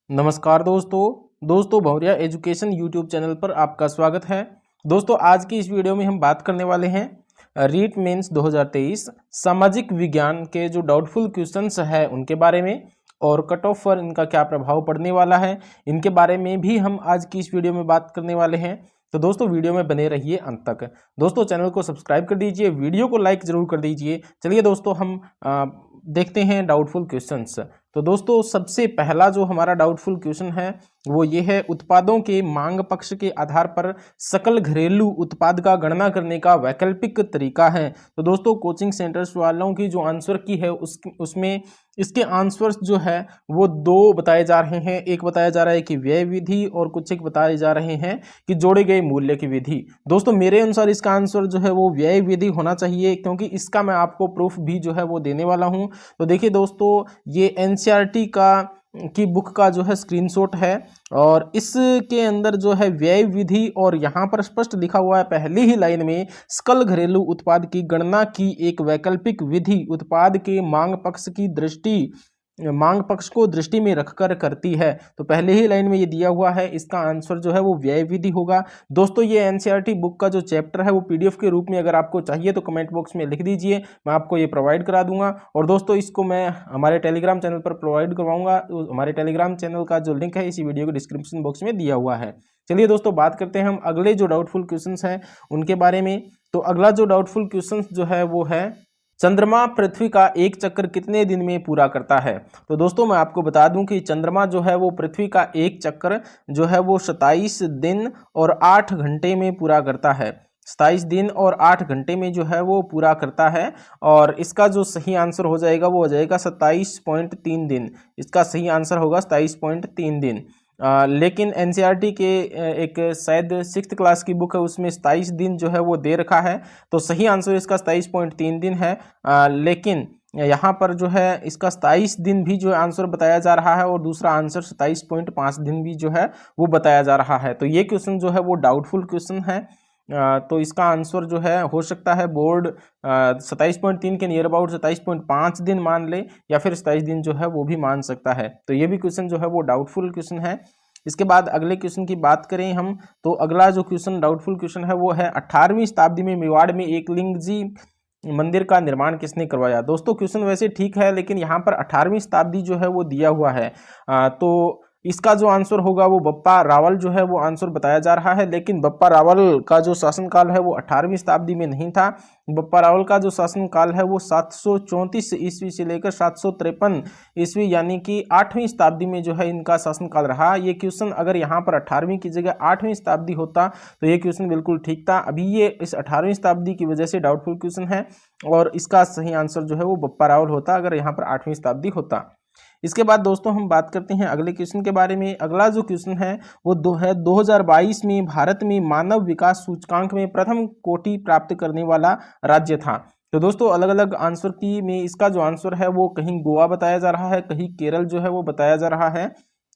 नमस्कार दोस्तों भौरिया education YouTube channel पर आपका स्वागत है। दोस्तों आज की इस वीडियो में हम बात करने वाले हैं रीट मेंस 2023 सामाजिक विज्ञान के जो डाउटफुल क्वेश्चंस है उनके बारे में और कट ऑफ पर इनका क्या प्रभाव पड़ने वाला है, इनके बारे में भी हम आज की इस वीडियो में बात करने वाले हैं। तो दोस्तों वीडियो में बने रहिए अंत तक। दोस्तों चैनल को सब्सक्राइब कर दीजिए, वीडियो को लाइक जरूर कर दीजिए। चलिए दोस्तों हम देखते हैं डाउटफुल क्वेश्चंस। तो दोस्तों सबसे पहला जो हमारा डाउटफुल क्वेश्चन है वो ये है, उत्पादों के मांग पक्ष के आधार पर सकल घरेलू उत्पाद का गणना करने का वैकल्पिक तरीका है। तो दोस्तों कोचिंग सेंटर्स वालों की जो आंसर की है उसमें इसके आंसर्स जो है वो दो बताए जा रहे हैं। एक बताया जा रहा है कि व्यय विधि और कुछ एक बताए जा रहे हैं कि जोड़े गए मूल्य की विधि। दोस्तों मेरे अनुसार इसका आंसर जो है वो व्यय विधि होना चाहिए, क्योंकि इसका मैं आपको प्रूफ भी जो है वो देने वाला हूं। तो देखिए दोस्तों ये एनसीईआरटी की बुक का जो है स्क्रीनशॉट है और इसके अंदर जो है व्यय विधि और यहाँ पर स्पष्ट लिखा हुआ है पहली ही लाइन में, सकल घरेलू उत्पाद की गणना की एक वैकल्पिक विधि उत्पाद के मांग पक्ष को दृष्टि में रखकर करती है। तो पहले ही लाइन में ये दिया हुआ है, इसका आंसर जो है वो व्यय विधि होगा। दोस्तों ये एनसीईआरटी बुक का जो चैप्टर है वो पीडीएफ के रूप में अगर आपको चाहिए तो कमेंट बॉक्स में लिख दीजिए, मैं आपको ये प्रोवाइड करा दूंगा। और दोस्तों इसको मैं हमारे टेलीग्राम चैनल पर प्रोवाइड करवाऊंगा। हमारे टेलीग्राम चैनल का जो लिंक है इसी वीडियो के डिस्क्रिप्शन बॉक्स में दिया हुआ है। चलिए दोस्तों बात करते हैं हम अगले जो डाउटफुल क्वेश्चंस हैं उनके बारे में। तो अगला जो डाउटफुल क्वेश्चंस जो है वो है, चंद्रमा पृथ्वी का एक चक्कर कितने दिन में पूरा करता है। तो दोस्तों मैं आपको बता दूं कि चंद्रमा जो है वो पृथ्वी का एक चक्कर जो है वो 27 दिन और 8 घंटे में पूरा करता है। 27 दिन और 8 घंटे में जो है वो पूरा करता है और इसका जो सही आंसर हो जाएगा वो हो जाएगा 27.3 दिन। इसका सही आंसर होगा 27.3 दिन। लेकिन एनसीईआरटी के एक शायद 6th क्लास की बुक है उसमें 27 दिन जो है वो दे रखा है, तो सही आंसर इसका 27.3 दिन है। लेकिन यहाँ पर जो है इसका 27 दिन भी जो आंसर बताया जा रहा है और दूसरा आंसर 27.5 दिन भी जो है वो बताया जा रहा है। तो ये क्वेश्चन जो है वो डाउटफुल क्वेश्चन है। तो इसका आंसर जो है हो सकता है बोर्ड 27.3 के नियर अबाउट 27.5 दिन मान ले या फिर 27 दिन जो है वो भी मान सकता है। तो ये भी क्वेश्चन जो है वो डाउटफुल क्वेश्चन है। इसके बाद अगले क्वेश्चन की बात करें हम, तो अगला जो क्वेश्चन डाउटफुल क्वेश्चन है वो है, 18वीं शताब्दी में मेवाड़ में एक लिंगजी मंदिर का निर्माण किसने करवाया। दोस्तों क्वेश्चन वैसे ठीक है लेकिन यहाँ पर 18वीं शताब्दी जो है वो दिया हुआ है, तो इसका जो आंसर होगा वो बप्पा रावल जो है वो आंसर बताया जा रहा है। लेकिन बप्पा रावल का जो शासनकाल है वो 18वीं शताब्दी में नहीं था। बप्पा रावल का जो शासनकाल है वो 734 ईस्वी से लेकर 753 ईस्वी यानी कि 8वीं शताब्दी में जो है इनका शासनकाल रहा। ये क्वेश्चन अगर यहाँ पर 18वीं की जगह 8वीं शताब्दी होता तो ये क्वेश्चन बिल्कुल ठीक था। अभी ये इस 18वीं शताब्दी की वजह से डाउटफुल क्वेश्चन है और इसका सही आंसर जो है वो बप्पा रावल होता अगर यहाँ पर 8वीं शताब्दी होता। इसके बाद दोस्तों हम बात करते हैं अगले क्वेश्चन के बारे में। अगला जो क्वेश्चन है वो 2022 में भारत में मानव विकास सूचकांक में प्रथम कोटि प्राप्त करने वाला राज्य था। तो दोस्तों अलग अलग आंसर की में इसका जो आंसर है वो कहीं गोवा बताया जा रहा है, कहीं केरल जो है वो बताया जा रहा है।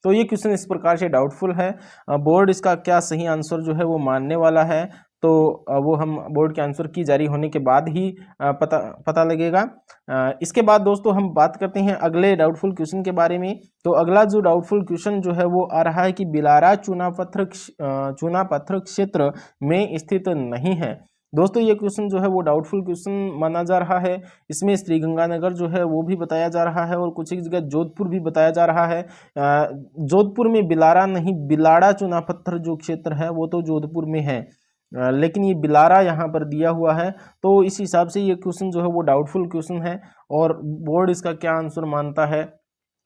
तो ये क्वेश्चन इस प्रकार से डाउटफुल है। बोर्ड इसका क्या सही आंसर जो है वो मानने वाला है, तो वो हम बोर्ड के आंसर की जारी होने के बाद ही पता लगेगा। इसके बाद दोस्तों हम बात करते हैं अगले डाउटफुल क्वेश्चन के बारे में। तो अगला जो डाउटफुल क्वेश्चन जो है वो आ रहा है कि बिलारा चूना पत्थर क्षेत्र में स्थित नहीं है। दोस्तों ये क्वेश्चन जो है वो डाउटफुल क्वेश्चन माना जा रहा है। इसमें श्रीगंगानगर जो है वो भी बताया जा रहा है और कुछ एक जगह जोधपुर भी बताया जा रहा है। जोधपुर में बिलारा नहीं, बिलाड़ा चूना पत्थर जो क्षेत्र है वो तो जोधपुर में है, लेकिन ये बिलारा यहाँ पर दिया हुआ है। तो इस हिसाब से ये क्वेश्चन जो है वो डाउटफुल क्वेश्चन है और बोर्ड इसका क्या आंसर मानता है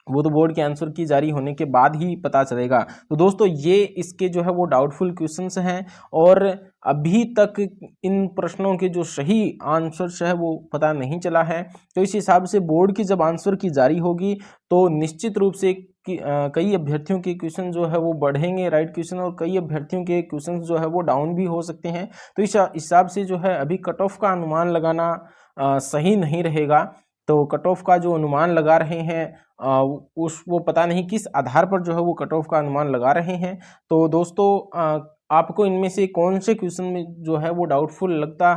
वो तो बोर्ड के आंसर की जारी होने के बाद ही पता चलेगा। तो दोस्तों ये इसके जो है वो डाउटफुल क्वेश्चंस हैं और अभी तक इन प्रश्नों के जो सही आंसर्स है वो पता नहीं चला है। तो इस हिसाब से बोर्ड की जब आंसर की जारी होगी तो निश्चित रूप से कई अभ्यर्थियों के क्वेश्चन जो है वो बढ़ेंगे राइट क्वेश्चन, और कई अभ्यर्थियों के क्वेश्चन जो है वो डाउन भी हो सकते हैं। तो इस हिसाब से जो है अभी कट ऑफ का अनुमान लगाना सही नहीं रहेगा। तो कट ऑफ का जो अनुमान लगा रहे हैं वो पता नहीं किस आधार पर जो है वो कट ऑफ का अनुमान लगा रहे हैं। तो दोस्तों आपको इनमें से कौन से क्वेश्चन में जो है वो डाउटफुल लगता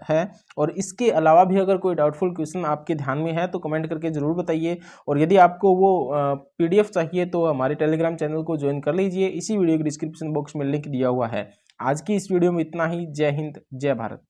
है, और इसके अलावा भी अगर कोई डाउटफुल क्वेश्चन आपके ध्यान में है तो कमेंट करके ज़रूर बताइए। और यदि आपको वो PDF चाहिए तो हमारे टेलीग्राम चैनल को ज्वाइन कर लीजिए, इसी वीडियो के डिस्क्रिप्शन बॉक्स में लिंक दिया हुआ है। आज की इस वीडियो में इतना ही। जय हिंद, जय भारत।